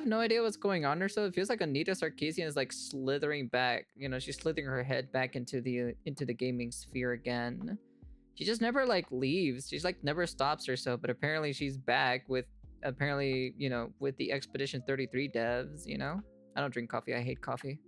have no idea what's going on or so. It feels like Anita Sarkeesian is like slithering back. You know, she's slithering her head back into the gaming sphere again. She just never like leaves. She's like never stops or so. But apparently she's back with apparently with the Expedition 33 devs. I don't drink coffee. I hate coffee.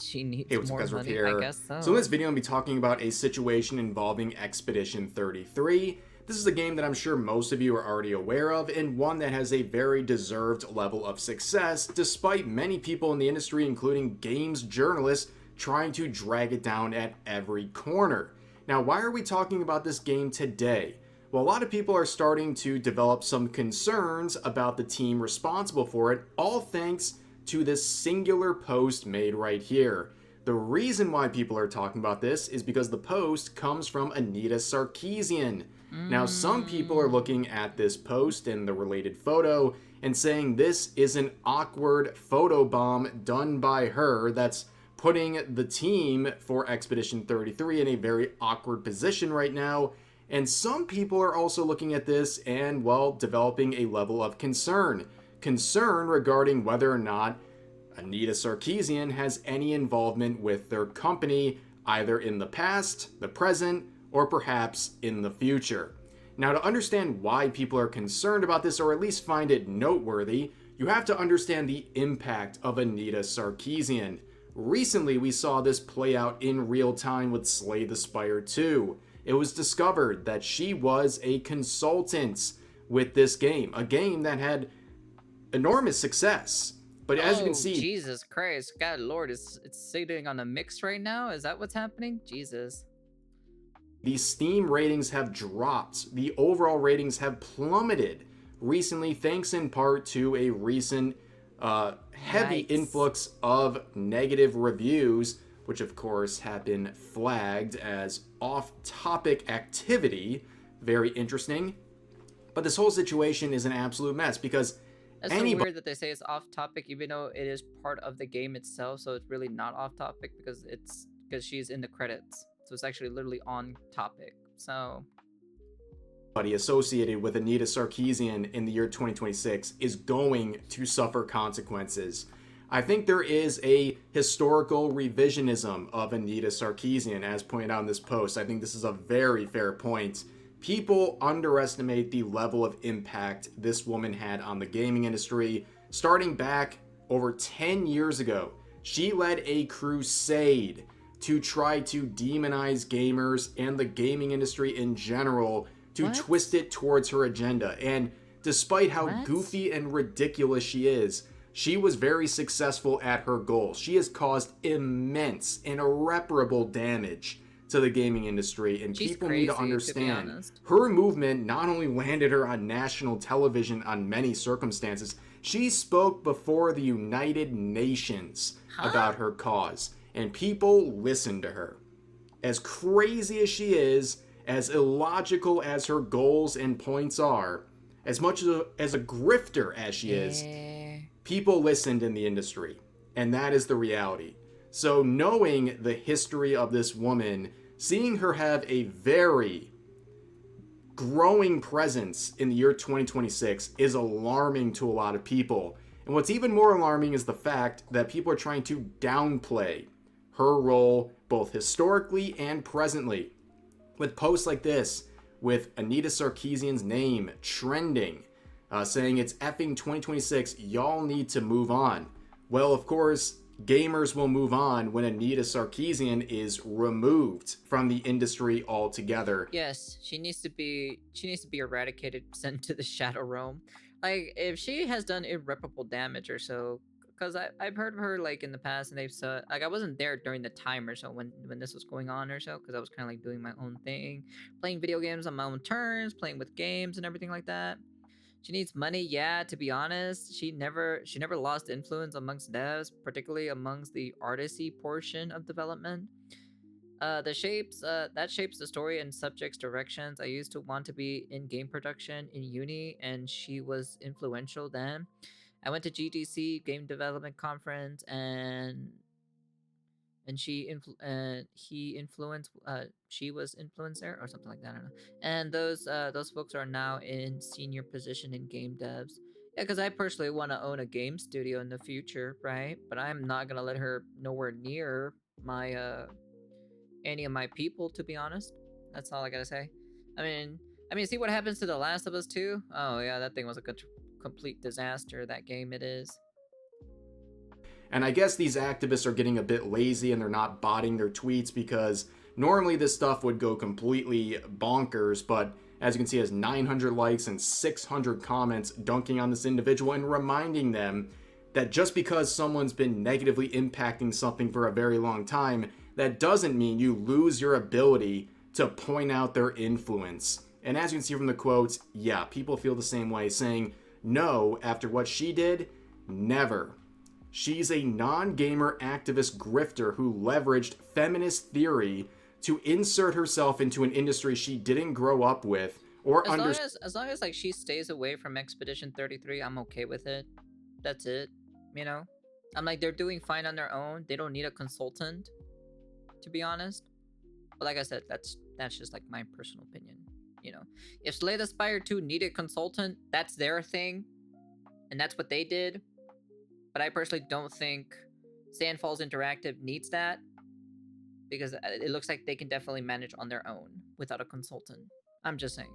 She Hey, needs what's up, more guys? Riff money. I here. guess So in so. this video, I'm going to be talking about a situation involving Expedition 33. This is a game that I'm sure most of you are already aware of, and one that has a very deserved level of success, despite many people in the industry, including games journalists, trying to drag it down at every corner. Now, why are we talking about this game today? Well, a lot of people are starting to develop some concerns about the team responsible for it, all thanks to this singular post made right here. The reason why people are talking about this is because the post comes from Anita Sarkeesian. Now, some people are looking at this post and the related photo and saying this is an awkward photobomb done by her that's putting the team for Expedition 33 in a very awkward position right now. And some people are also looking at this and, well, developing a level of concern regarding whether or not Anita Sarkeesian has any involvement with their company, either in the past, the present, or perhaps in the future. Now, to understand why people are concerned about this, or at least find it noteworthy, you have to understand the impact of Anita Sarkeesian. Recently, we saw this play out in real time with Slay the Spire 2. It was discovered that she was a consultant with this game, a game that had enormous success. But as you can Oh, see, Jesus Christ. God Lord, it's sitting on a mix right now? Is that what's happening? Jesus. the Steam ratings have dropped. The overall ratings have plummeted recently, thanks in part to a recent heavy Yikes. influx of negative reviews, which of course have been flagged as off-topic activity. Very interesting. But this whole situation is an absolute mess because That's so anybody weird that they say it's off topic, even though it is part of the game itself. So it's really not off topic because she's in the credits. So it's actually literally on topic. So associated with Anita Sarkeesian in the year 2026 is going to suffer consequences. I think there is a historical revisionism of Anita Sarkeesian, as pointed out in this post. I think this is a very fair point. People underestimate the level of impact this woman had on the gaming industry. Starting back over 10 years ago, she led a crusade to try to demonize gamers and the gaming industry in general, to What? twist it towards her agenda. And despite how What? goofy and ridiculous she is, she was very successful at her goal. She has caused immense and irreparable damage to the gaming industry, and She's people crazy, need to to be understand honest. her movement not only landed her on national television on many circumstances, she spoke before the United Nations about her cause, and people listened to her. As crazy as she is, as illogical as her goals and points are, as much as a grifter as she is, people listened in the industry, and that is the reality. So knowing the history of this woman, seeing her have a very growing presence in the year 2026 is alarming to a lot of people. And what's even more alarming is the fact that people are trying to downplay her role both historically and presently. With posts like this, with Anita Sarkeesian's name trending, saying it's effing 2026, y'all need to move on. Well, of course, gamers will move on when Anita Sarkeesian is removed from the industry altogether. Yes, she needs to be eradicated, sent to the Shadow Realm. Like, if she has done irreparable damage or so, because I've heard of her like in the past, and they've said, like, I wasn't there during the time or so when this was going on or so, because I was kind of like doing my own thing, playing video games on my own terms, playing with games and everything like that. She needs money, yeah, to be honest. She never lost influence amongst devs, particularly amongst the artisty portion of development. That shapes the story and subjects directions. I used to want to be in game production in uni, and she was influential then. I went to GDC Game Development Conference, and she was influenced there or something like that. I don't know. And those folks are now in senior position in game devs. Yeah, because I personally want to own a game studio in the future, right? But I'm not gonna let her nowhere near my any of my people, to be honest. That's all I gotta say. I mean, see what happens to The Last of Us 2? Oh yeah, that thing was a complete disaster. That game, it is. And I guess these activists are getting a bit lazy and they're not botting their tweets because normally this stuff would go completely bonkers, but as you can see, it has 900 likes and 600 comments dunking on this individual and reminding them that just because someone's been negatively impacting something for a very long time, that doesn't mean you lose your ability to point out their influence. And as you can see from the quotes, yeah, people feel the same way, saying, no, after what she did, never. She's a non-gamer activist grifter who leveraged feminist theory to insert herself into an industry she didn't grow up with or understand. As long as like she stays away from Expedition 33, I'm okay with it. That's it. You know? I'm like, they're doing fine on their own. They don't need a consultant, to be honest. But like I said, that's just like my personal opinion. You know, if Slay the Spire 2 needed consultant, that's their thing, and that's what they did. But I personally don't think Sandfalls Interactive needs that, because it looks like they can definitely manage on their own without a consultant. I'm just saying.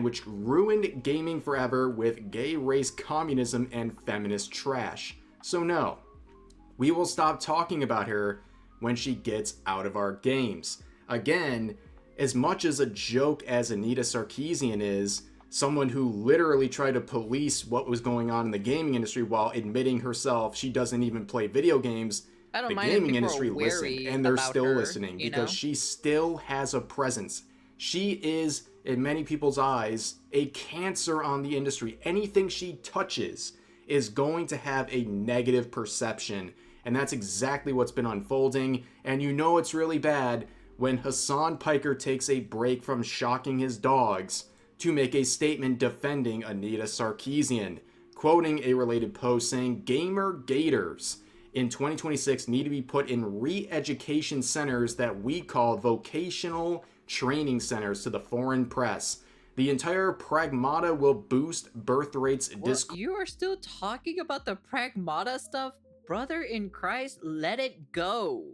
Which ruined gaming forever with gay race communism and feminist trash. So no, we will stop talking about her when she gets out of our games. Again, as much as a joke as Anita Sarkeesian is, someone who literally tried to police what was going on in the gaming industry while admitting herself she doesn't even play video games, the gaming industry listened, and they're still listening because she still has a presence. She is, in many people's eyes, a cancer on the industry. Anything she touches is going to have a negative perception, and that's exactly what's been unfolding. And you know it's really bad when Hasan Piker takes a break from shocking his dogs to make a statement defending Anita Sarkeesian, quoting a related post saying, Gamergaters in 2026 need to be put in re-education centers that we call vocational training centers to the foreign press. The entire pragmata will boost birth rates. You are still talking about the pragmata stuff? Brother in Christ, let it go.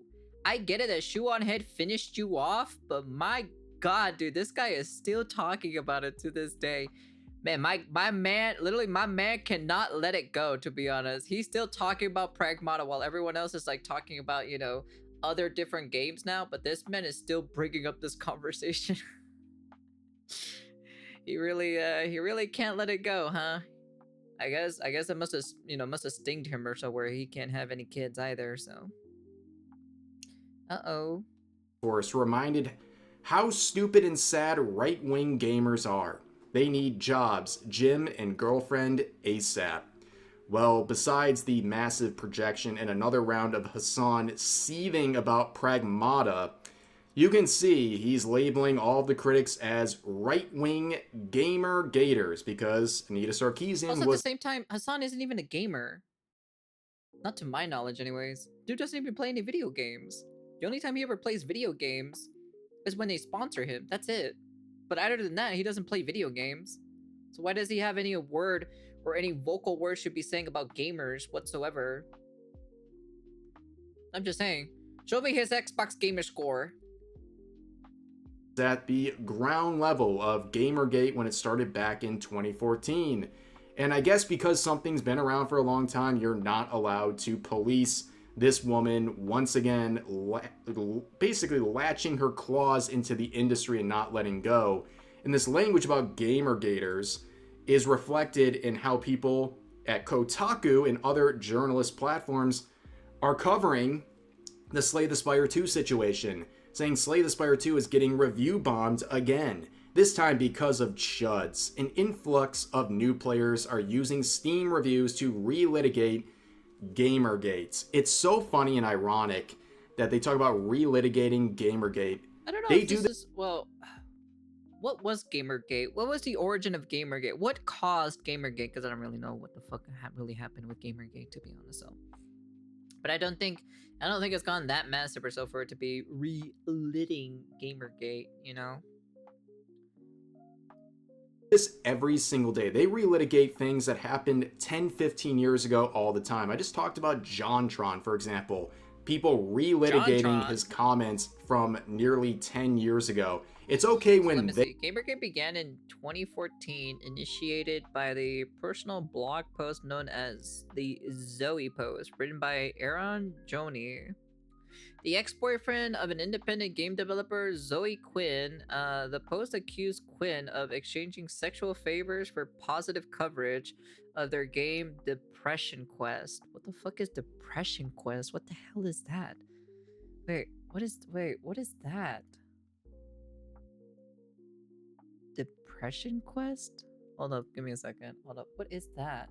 I get it that Shoe on Head finished you off, but my God, dude, this guy is still talking about it to this day. Man, my man cannot let it go, to be honest. He's still talking about Pragmata while everyone else is like talking about, you know, other different games now, but this man is still bringing up this conversation. he really can't let it go, huh? I guess it must have stinged him or so, where he can't have any kids either, so. Uh-oh. Force reminded how stupid and sad right-wing gamers are. They need jobs, gym, and girlfriend ASAP. Well, besides the massive projection and another round of Hasan seething about Pragmata, you can see he's labeling all of the critics as right-wing gamer gators because Anita Sarkeesian also, at the same time, Hasan isn't even a gamer. Not to my knowledge, anyways. Dude doesn't even play any video games. The only time he ever plays video games is when they sponsor him. That's it. But other than that, he doesn't play video games. So why does he have any word or any vocal words should be saying about gamers whatsoever? I'm just saying. Show me his Xbox gamer score. At the ground level of Gamergate when it started back in 2014. And I guess because something's been around for a long time, you're not allowed to police this woman once again, basically latching her claws into the industry and not letting go. And this language about Gamergaters is reflected in how people at Kotaku and other journalist platforms are covering the Slay the Spire 2 situation, saying Slay the Spire 2 is getting review bombed again, this time because of chuds. An influx of new players are using Steam reviews to relitigate Gamergates. It's so funny and ironic that they talk about relitigating Gamergate. I don't know if this is, well, what was Gamergate? What was the origin of Gamergate? What caused Gamergate? Because I don't really know what the fuck really happened with Gamergate, to be honest. So, but I don't think it's gone that massive or so for it to be relitting Gamergate, you know? this every single day. They relitigate things that happened 10, 15 years ago all the time. I just talked about JonTron, for example. People relitigating his comments from nearly 10 years ago. It's okay when let me see. Gamergate began in 2014, initiated by the personal blog post known as the Zoe Post, written by Aaron Joni. The ex-boyfriend of an independent game developer, Zoe Quinn, the post accused Quinn of exchanging sexual favors for positive coverage of their game Depression Quest. What the fuck is Depression Quest? What the hell is that? Wait, what is that? Depression Quest? Hold up, give me a second. Hold up, what is that?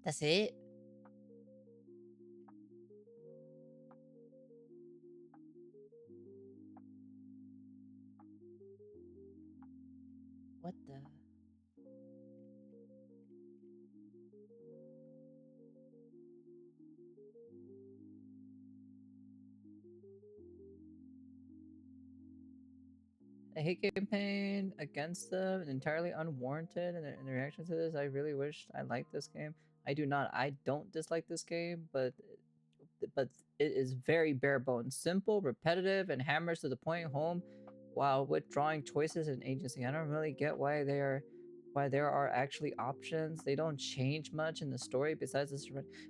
That's it? What the? A hate campaign against them, entirely unwarranted, and in reaction to this, I really wish I liked this game. I do not. I don't dislike this game, but it is very bare bones, simple, repetitive, and hammers to the point home, while withdrawing choices and agency. I don't really get why there are actually options. They don't change much in the story besides this.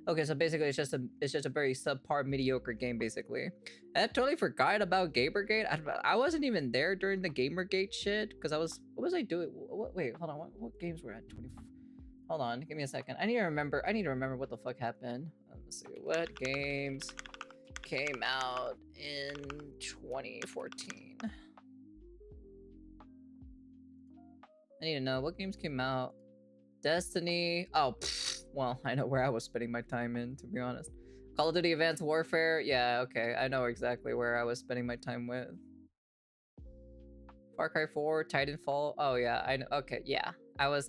Okay, so basically it's just a very subpar, mediocre game, basically. I totally forgot about Gamergate. I wasn't even there during the Gamergate shit because what was I doing? Wait, hold on. What games were at 24? Hold on, give me a second. I need to remember what the fuck happened. Let's see, what games came out in 2014. I need to know what games came out. Destiny. Oh, well, I know where I was spending my time in, to be honest. Call of Duty Advanced Warfare. Yeah, okay, I know exactly where I was spending my time with. Far Cry 4, Titanfall. Oh yeah, I know. Okay, yeah. I was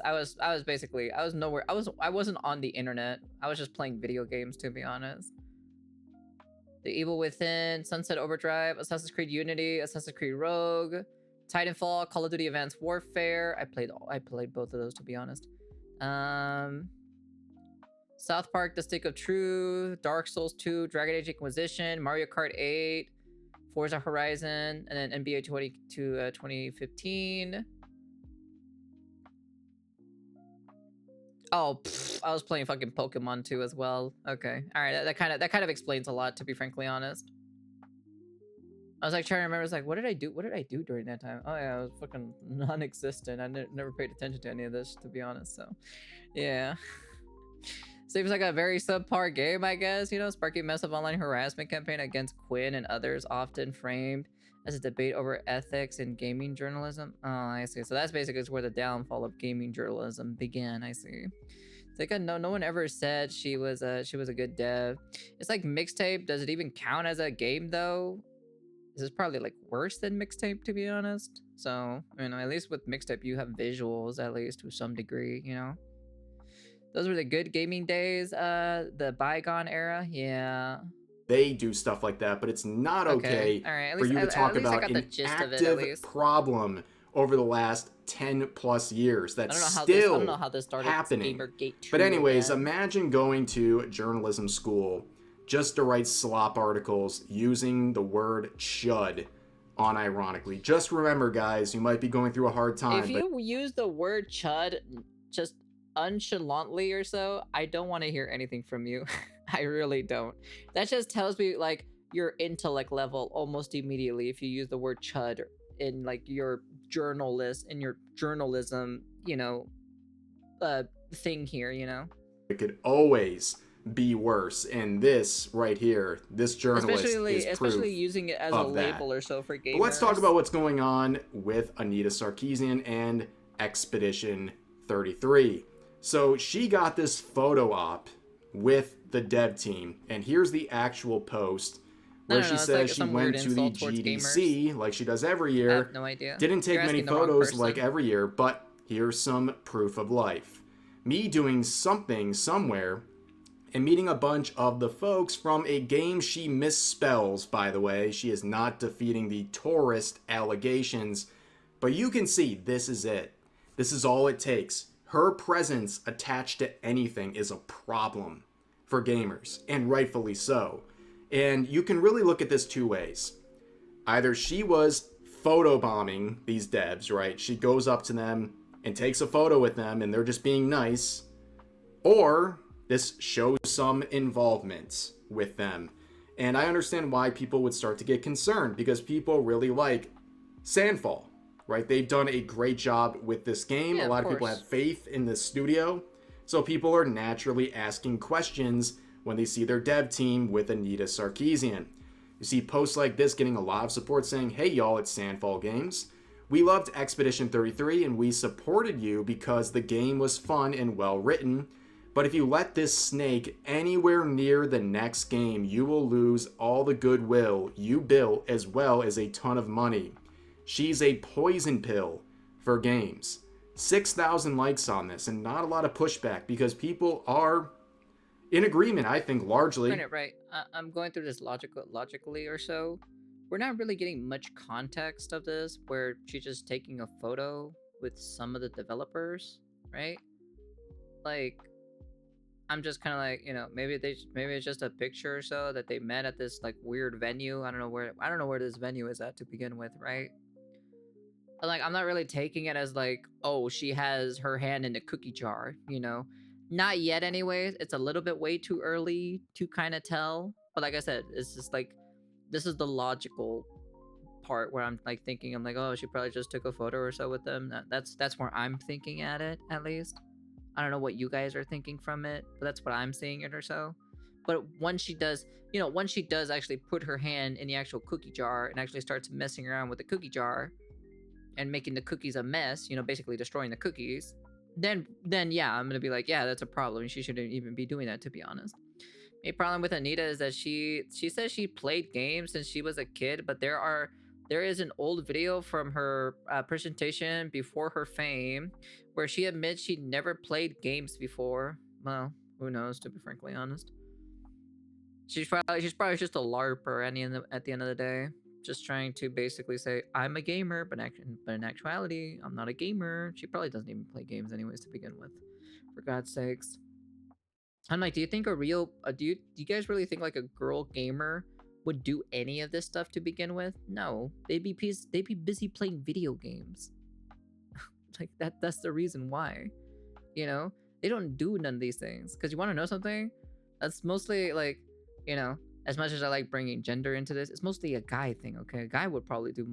basically, I was nowhere. I wasn't on the internet. I was just playing video games, to be honest. The Evil Within, Sunset Overdrive, Assassin's Creed Unity, Assassin's Creed Rogue, Titanfall, Call of Duty Advanced Warfare. I played both of those, to be honest. South Park: The Stick of Truth, Dark Souls 2, Dragon Age Inquisition, Mario Kart 8, Forza Horizon, and then NBA 2015. Oh, I was playing fucking Pokemon 2 as well. Okay, all right, that kind of explains a lot, to be frankly honest. I was like trying to remember. It's like, what did I do? What did I do during that time? Oh yeah, I was fucking non-existent. I never paid attention to any of this, to be honest. So, yeah. Seems like a very subpar game, I guess. You know, sparking massive online harassment campaign against Quinn and others, often framed as a debate over ethics in gaming journalism. Oh, I see. So that's basically where the downfall of gaming journalism began. I see. It's like no one ever said she was a good dev. It's like Mixtape. Does it even count as a game though? This is probably like worse than Mixtape, to be honest. So, you know, at least with Mixtape you have visuals, at least to some degree, you know. Those were the good gaming days, the bygone era. Yeah. They do stuff like that, but it's not okay all right. for you to talk about an active problem over the last 10 plus years that's still happening. But anyways, imagine going to journalism school just to write slop articles using the word chud unironically. Just remember, guys, you might be going through a hard time. If you use the word chud just nonchalantly or so, I don't want to hear anything from you. I really don't. That just tells me, like, your intellect level almost immediately if you use the word chud in like your journalism, uh thing here, It could always be worse. And this right here, this journalist is especially proof using it as a of that. label or so for gamers. But let's talk about what's going on with Anita Sarkeesian and Expedition 33. So she got this photo op with the dev team, and here's the actual post where she says she went to the GDC like she does every year. I have no idea. Didn't take many photos like every year, but here's some proof of life. Me doing something somewhere and meeting a bunch of the folks from a game she misspells, by the way. She is not defeating the tourist allegations, but you can see this is it. This is all it takes. Her presence attached to anything is a problem for gamers, and rightfully so. And you can really look at this two ways. Either she was photobombing these devs, right? She goes up to them and takes a photo with them and they're just being nice, or this shows some involvement with them. And I understand why people would start to get concerned, because people really like Sandfall, right? They've done a great job with this game. Yeah, a lot of people have faith in the studio. So people are naturally asking questions when they see their dev team with Anita Sarkeesian. You see posts like this getting a lot of support saying, hey y'all, it's Sandfall Games. We loved Expedition 33 and we supported you because the game was fun and well written. But if you let this snake anywhere near the next game, you will lose all the goodwill you built as well as a ton of money. She's a poison pill for games. 6,000 likes on this and not a lot of pushback because people are in agreement, I think, largely. Right. I'm going through this logically or so. We're not really getting much context of this, where she's just taking a photo with some of the developers, right? Like, I'm just kind of like, maybe it's just a picture or so that they met at this like weird venue. I don't know where this venue is at to begin with, right? But like, I'm not really taking it as like, oh, she has her hand in the cookie jar, Not yet, anyways. It's a little bit way too early to kind of tell. But like I said, it's just like, this is the logical part where I'm like thinking, I'm like, oh, she probably just took a photo or so with them. That's where I'm thinking at it, at least. I don't know what you guys are thinking from it, but that's what I'm seeing it or so. But once she does actually put her hand in the actual cookie jar and actually starts messing around with the cookie jar and making the cookies a mess, basically destroying the cookies, then yeah, I'm gonna be like, yeah, that's a problem. She shouldn't even be doing that, to be honest. A problem with Anita is that she says she played games since she was a kid, but there is an old video from her presentation before her fame where she admits she never played games before. Well, who knows, to be frankly honest. She's probably just a LARPer at the end of the day. Just trying to basically say, I'm a gamer, but in actuality, I'm not a gamer. She probably doesn't even play games anyways to begin with, for God's sakes. I'm like, do you think do you guys really think like a girl gamer would do any of this stuff to begin with? No, they'd be busy playing video games. Like that's the reason why, they don't do none of these things. Because you want to know something? That's mostly like, as much as I like bringing gender into this, it's mostly a guy thing, okay? A guy would probably do,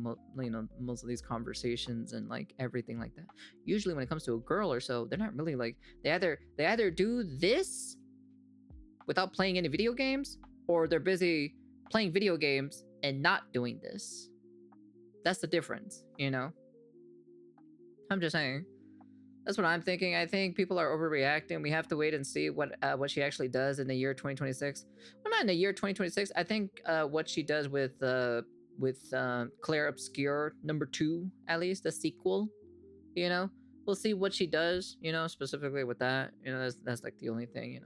most of these conversations and like everything like that. Usually when it comes to a girl or so, they're not really like, they either do this without playing any video games, or they're busy playing video games and not doing this. That's the difference, I'm just saying. That's what I'm thinking. I think people are overreacting. We have to wait and see what she actually does in the year 2026. Well, not in the year 2026. I think what she does with Claire Obscure #2, at least the sequel. We'll see what she does. Specifically with that. That's like the only thing.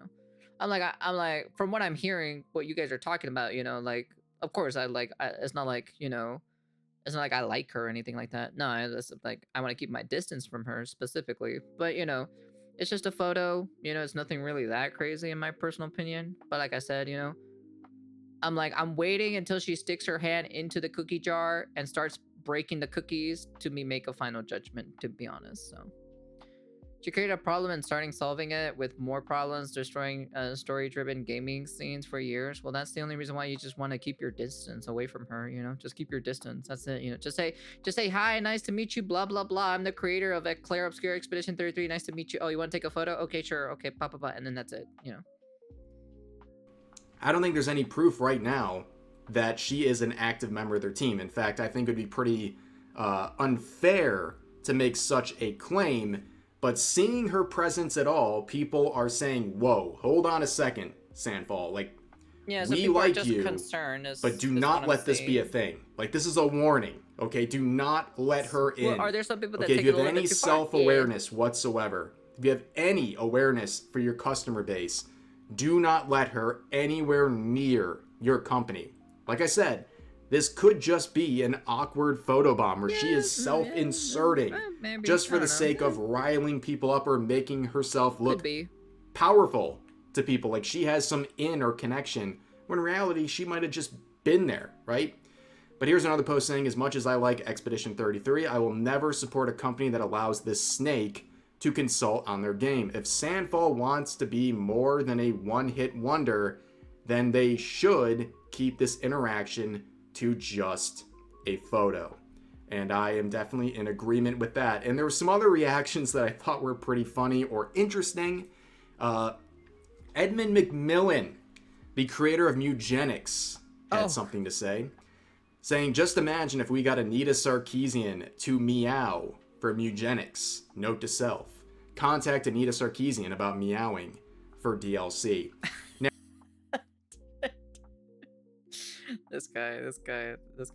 I'm like from what I'm hearing, what you guys are talking about. Like of course it's not like It's not like I like her or anything like that. No, it's like I want to keep my distance from her specifically. But, it's just a photo. It's nothing really that crazy in my personal opinion. But like I said, I'm waiting until she sticks her hand into the cookie jar and starts breaking the cookies to me make a final judgment, to be honest. So, She created a problem and starting solving it with more problems, destroying story-driven gaming scenes for years. Well, that's the only reason why you just want to keep your distance away from her. You know, just keep your distance. That's it. You know, just say hi, nice to meet you. Blah blah blah. I'm the creator of Claire Obscure Expedition 33. Nice to meet you. Oh, you want to take a photo? Okay, sure. Okay, pop, and then that's it. You know. I don't think there's any proof right now that she is an active member of their team. In fact, I think it would be pretty unfair to make such a claim. But seeing her presence at all, people are saying, whoa, hold on a second, Sandfall. Like, yeah, so we people like are just you, concerned, but do not let this be a thing. Like, this is a warning, okay? Do not let her in. Well, are there some people that okay, take if you it a have little any bit too far? self-awareness whatsoever, if you have any awareness for your customer base, do not let her anywhere near your company. Like I said, this could just be an awkward photobomb where she is self-inserting just for the sake of riling people up or making herself look powerful to people. Like she has some in or connection, when in reality, she might have just been there, right? But here's another post saying, as much as I like Expedition 33, I will never support a company that allows this snake to consult on their game. If Sandfall wants to be more than a one-hit wonder, then they should keep this interaction to just a photo. And I am definitely in agreement with that. And there were some other reactions that I thought were pretty funny or interesting. Edmund McMillan, the creator of Mugenics, had something to say. Saying, just imagine if we got Anita Sarkeesian to meow for Mugenics. Note to self. Contact Anita Sarkeesian about meowing for DLC. This guy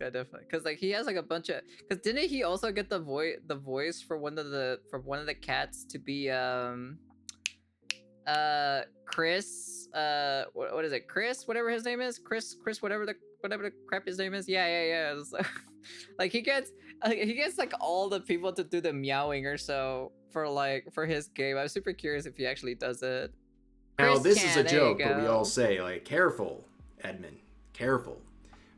definitely, because like he has like a bunch of, because didn't he also get the voice for one of the cats to be Chris, what is it, Chris, whatever his name is, Chris whatever the crap his name is. Yeah. So, like he gets like all the people to do the meowing or so for his game. I'm super curious if he actually does it. Now this is a joke, but we all say like, careful, Edmund, careful.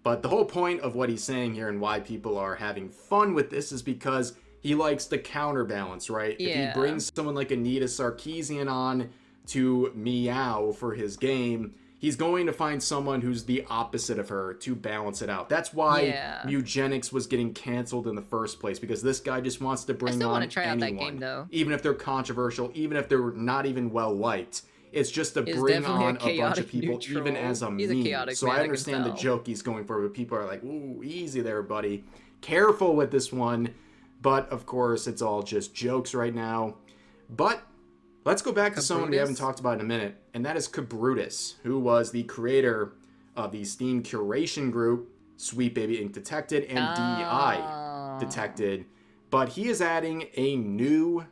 But the whole point of what he's saying here and why people are having fun with this is because he likes the counterbalance, right? Yeah. If he brings someone like Anita Sarkeesian on to meow for his game, he's going to find someone who's the opposite of her to balance it out. That's why Mugenics was getting canceled in the first place, because this guy just wants to bring on anyone, that game, though. Even if they're controversial, even if they're not even well liked. It's just to bring on a bunch of people, even as a meme. So I understand the joke he's going for, but people are like, ooh, easy there, buddy. Careful with this one. But, of course, it's all just jokes right now. But let's go back to someone we haven't talked about in a minute, and that is Kabrutus, who was the creator of the Steam curation group, Sweet Baby Ink Detected, and DEI Detected. But he is adding a new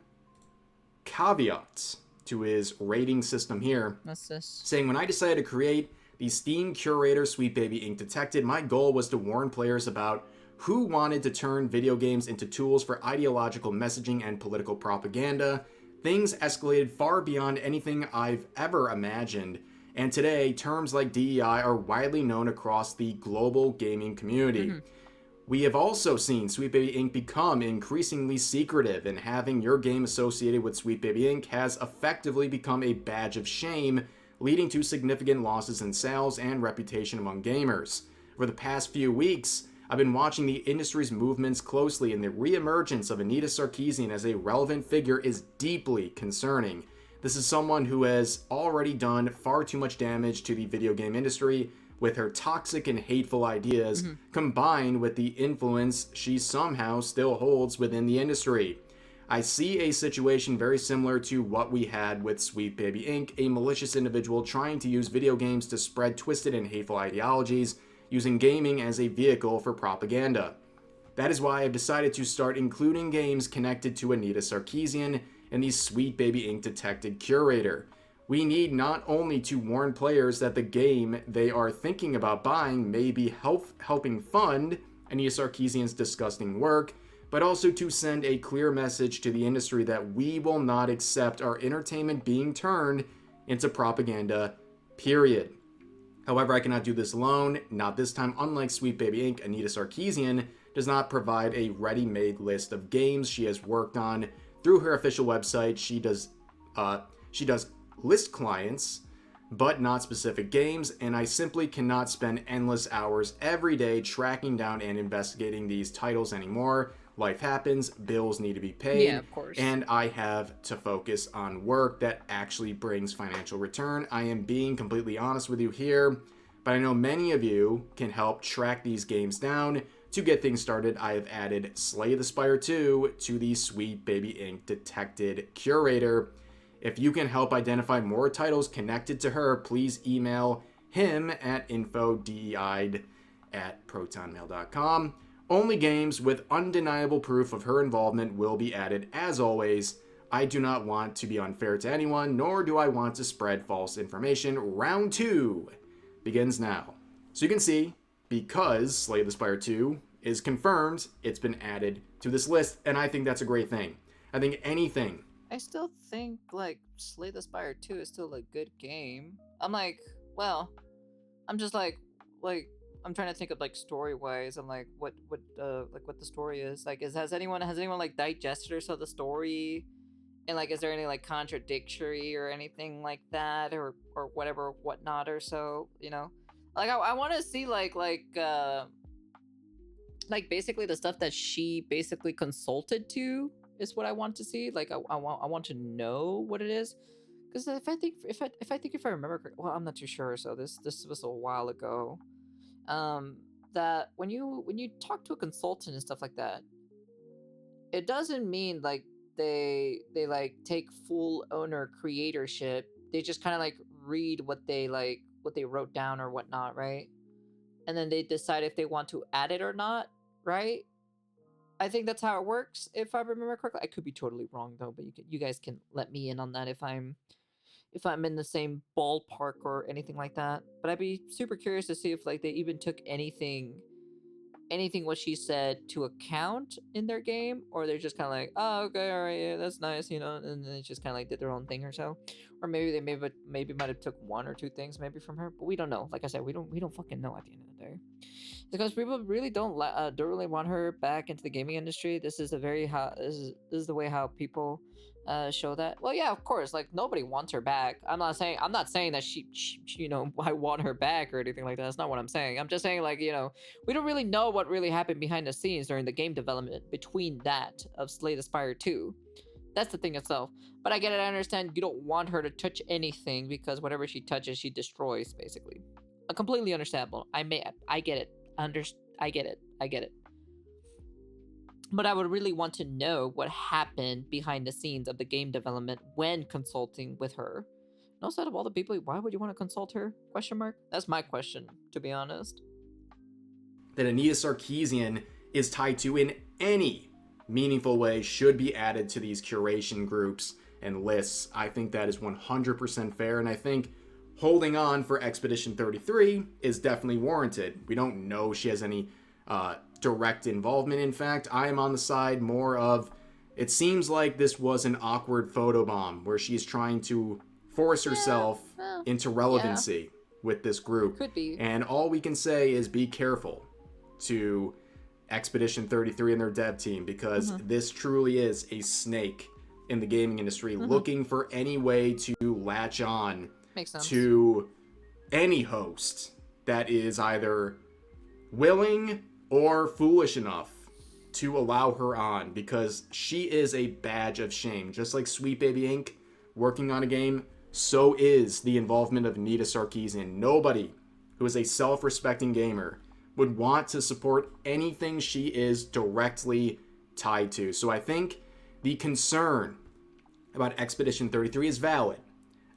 caveat to his rating system here. What's this? Saying, when I decided to create the Steam Curator Sweet Baby Ink Detected, my goal was to warn players about who wanted to turn video games into tools for ideological messaging and political propaganda. Things escalated far beyond anything I've ever imagined, and today, terms like DEI are widely known across the global gaming community. Mm-hmm. We have also seen Sweet Baby Ink become increasingly secretive, and having your game associated with Sweet Baby Ink has effectively become a badge of shame, leading to significant losses in sales and reputation among gamers. For the past few weeks, I've been watching the industry's movements closely, and the reemergence of Anita Sarkeesian as a relevant figure is deeply concerning. This is someone who has already done far too much damage to the video game industry with her toxic and hateful ideas, combined with the influence she somehow still holds within the industry. I see a situation very similar to what we had with Sweet Baby Ink, a malicious individual trying to use video games to spread twisted and hateful ideologies, using gaming as a vehicle for propaganda. That is why I've decided to start including games connected to Anita Sarkeesian in the Sweet Baby Ink Detected Curator. We need not only to warn players that the game they are thinking about buying may be helping fund Anita Sarkeesian's disgusting work, but also to send a clear message to the industry that we will not accept our entertainment being turned into propaganda, period. However, I cannot do this alone, not this time. Unlike Sweet Baby Ink, Anita Sarkeesian does not provide a ready-made list of games she has worked on through her official website, she does list clients, but not specific games, and I simply cannot spend endless hours every day tracking down and investigating these titles anymore. Life happens, bills need to be Yeah, paid, of course. and I have to focus on work that actually brings financial return. I am being completely honest with you here, but I know many of you can help track these games down. To get things started, I have added Slay the Spire 2 to the Sweet Baby Inc. Detected Curator. If you can help identify more titles connected to her, please email him at info.deid@protonmail.com. Only games with undeniable proof of her involvement will be added. As always, I do not want to be unfair to anyone, nor do I want to spread false information. Round 2 begins now. So you can see, because Slay the Spire 2 is confirmed, it's been added to this list, and I think that's a great thing. I think anything... I still think like Slay the Spire 2 is still a good game. I'm like, well, I'm just like I'm trying to think of like story wise. I'm like what the story is. Like has anyone like digested or saw the story? And like is there any like contradictory or anything like that or whatever whatnot or so, you know? Like I want to see like basically the stuff that she basically consulted to is what I want to see. Like I want to know what it is. Because if I remember correctly, well, I'm not too sure. So this was a while ago. That when you talk to a consultant and stuff like that, it doesn't mean like they like take full owner creatorship. They just kind of like read what they wrote down or whatnot, right? And then they decide if they want to add it or not, right? I think that's how it works, if I remember correctly. I could be totally wrong though, but you guys can let me in on that if I'm in the same ballpark or anything like that. But I'd be super curious to see if like they even took anything what she said to account in their game, or they're just kind of like, oh, okay, all right, yeah, that's nice, you know, and then they just kind of like did their own thing or so, or maybe they maybe might have took one or two things maybe from her, but we don't know. Like I said, we don't fucking know at the end of the day, because people really don't really want her back into the gaming industry. This is this is the way how people show that. Well, yeah, of course, like nobody wants her back. I'm not saying that she you know, I want her back or anything like that. That's not what I'm saying. I'm just saying, like, you know, we don't really know what really happened behind the scenes during the game development between that of Slay the Spire 2. That's the thing itself. But I get it. I understand you don't want her to touch anything because whatever she touches, she destroys, basically. Completely understandable. I get it. I get it. But I would really want to know what happened behind the scenes of the game development when consulting with her. And also, out of all the people, why would you want to consult her? Question mark? That's my question, to be honest. That Anita Sarkeesian is tied to in any meaningful way should be added to these curation groups and lists. I think that is 100% fair, and I think holding on for Expedition 33 is definitely warranted. We don't know she has any direct involvement. In fact, I am on the side more of, it seems like this was an awkward photobomb where she's trying to force herself into relevancy with this group. Could be. And all we can say is be careful to Expedition 33 and their dev team, because this truly is a snake in the gaming industry looking for any way to latch on to any host that is either willing or foolish enough to allow her on, because she is a badge of shame. Just like Sweet Baby Inc. working on a game, so is the involvement of Anita Sarkeesian. Nobody who is a self-respecting gamer would want to support anything she is directly tied to. So I think the concern about Expedition 33 is valid.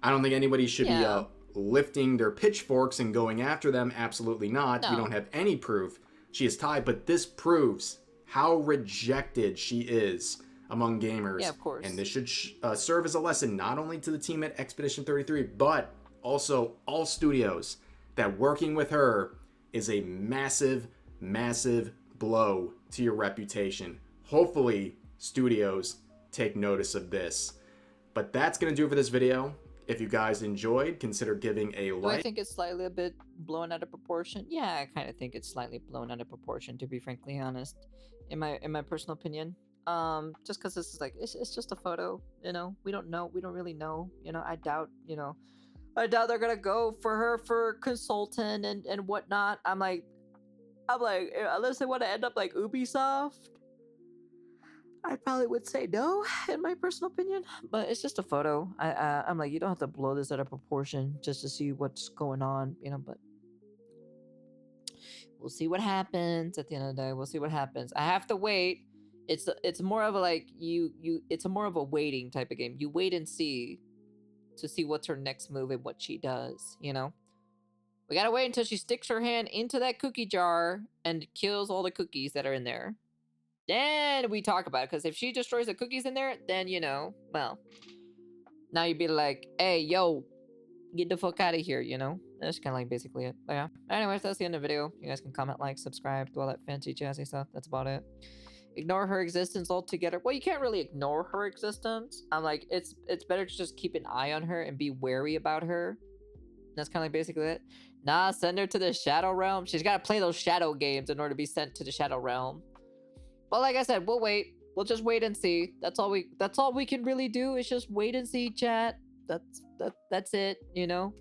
I don't think anybody should be lifting their pitchforks and going after them. Absolutely not. We don't have any proof she is tied, but this proves how rejected she is among gamers. Yeah, of course. And this should serve as a lesson not only to the team at Expedition 33, but also all studios, that working with her is a massive, massive blow to your reputation. Hopefully, studios take notice of this. But that's going to do it for this video. If you guys enjoyed, consider giving a like. Do I think it's slightly a bit blown out of proportion? Yeah, I kind of think it's slightly blown out of proportion, to be frankly honest, in my personal opinion. Just because this is like it's just a photo, you know. We don't know. We don't really know, you know. I doubt, you know. I doubt they're gonna go for her for consultant and whatnot. I'm like, unless they want to end up like Ubisoft, I probably would say no, in my personal opinion. But it's just a photo. I'm like, you don't have to blow this out of proportion just to see what's going on, you know. But we'll see what happens at the end of the day. We'll see what happens. I have to wait. It's more of a like it's a more of a waiting type of game. You wait and see to see what's her next move and what she does, you know? We gotta wait until she sticks her hand into that cookie jar and kills all the cookies that are in there. Then we talk about it, because if she destroys the cookies in there, then, you know, well, now you'd be like, hey, yo, get the fuck out of here, you know? That's kind of like basically it. But yeah. Anyways, that's the end of the video. You guys can comment, like, subscribe, do all that fancy jazzy stuff. That's about it. Ignore her existence altogether. Well, you can't really ignore her existence. I'm like, it's better to just keep an eye on her and be wary about her. That's kind of like basically it. Nah, send her to the Shadow Realm. She's got to play those Shadow games in order to be sent to the Shadow Realm. But like I said, we'll wait. We'll just wait and see. That's all we can really do is just wait and see, chat. That's it, you know?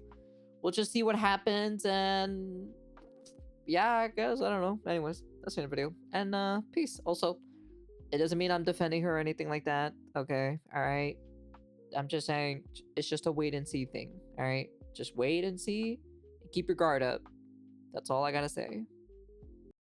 We'll just see what happens, and yeah, I guess, I don't know. Anyways, that's the end of the video. And peace. Also, it doesn't mean I'm defending her or anything like that. Okay, alright. I'm just saying it's just a wait and see thing. Alright? Just wait and see and keep your guard up. That's all I gotta say.